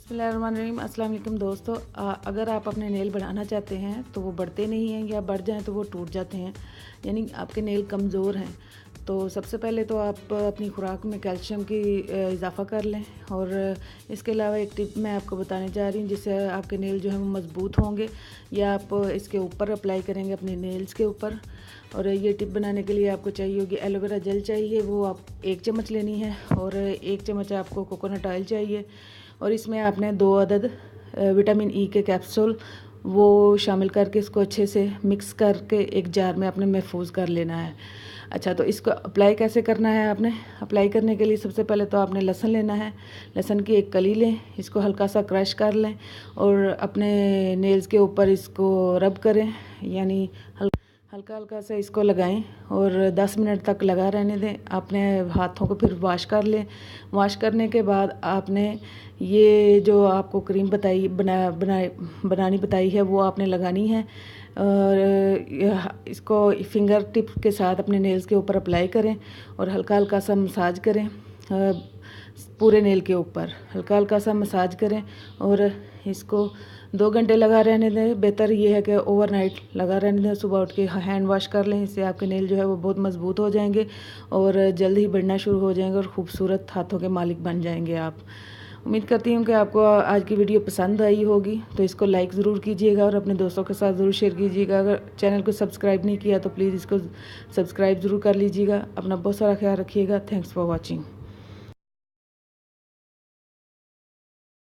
बिस्मिल्लाहिर्रहमानिर्रहीम। अस्सलाम वालेकुम दोस्तों। अगर आप अपने नेल बढ़ाना चाहते हैं तो वो बढ़ते नहीं हैं या बढ़ जाएं तो वो टूट जाते हैं, यानी आपके नेल कमज़ोर हैं, तो सबसे पहले तो आप अपनी खुराक में कैल्शियम की इजाफ़ा कर लें। और इसके अलावा एक टिप मैं आपको बताने जा रही हूँ जिससे आपके नेल जो है वो मज़बूत होंगे, या आप इसके ऊपर अप्लाई करेंगे अपने नेल्स के ऊपर। और ये टिप बनाने के लिए आपको चाहिए होगी एलोवेरा जेल चाहिए, वो आप 1 चम्मच लेनी है, और 1 चम्मच आपको कोकोनट ऑयल चाहिए, और इसमें आपने 2 अदद विटामिन ई के कैप्सूल वो शामिल करके इसको अच्छे से मिक्स करके एक जार में आपने महफूज कर लेना है। अच्छा, तो इसको अप्लाई कैसे करना है? आपने अप्लाई करने के लिए सबसे पहले तो आपने लहसुन लेना है। लहसुन की एक कली लें, इसको हल्का सा क्रश कर लें और अपने नेल्स के ऊपर इसको रब करें, यानी हल्का हल्का सा इसको लगाएं और 10 मिनट तक लगा रहने दें। अपने हाथों को फिर वॉश कर लें। वॉश करने के बाद आपने ये जो आपको क्रीम बनानी बताई है वो आपने लगानी है, और इसको फिंगर टिप के साथ अपने नेल्स के ऊपर अप्लाई करें और हल्का हल्का सा मसाज करें। पूरे नेल के ऊपर हल्का हल्का सा मसाज करें और इसको 2 घंटे लगा रहने दें। बेहतर ये है कि ओवरनाइट लगा रहने दें, सुबह उठ के हैंड वॉश कर लें। इससे आपके नेल जो है वो बहुत मज़बूत हो जाएंगे और जल्द ही बढ़ना शुरू हो जाएंगे और ख़ूबसूरत हाथों के मालिक बन जाएंगे आप। उम्मीद करती हूँ कि आपको आज की वीडियो पसंद आई होगी, तो इसको लाइक ज़रूर कीजिएगा और अपने दोस्तों के साथ ज़रूर शेयर कीजिएगा। अगर चैनल को सब्सक्राइब नहीं किया तो प्लीज़ इसको सब्सक्राइब ज़रूर कर लीजिएगा। अपना बहुत सारा ख्याल रखिएगा। Thanks for watching.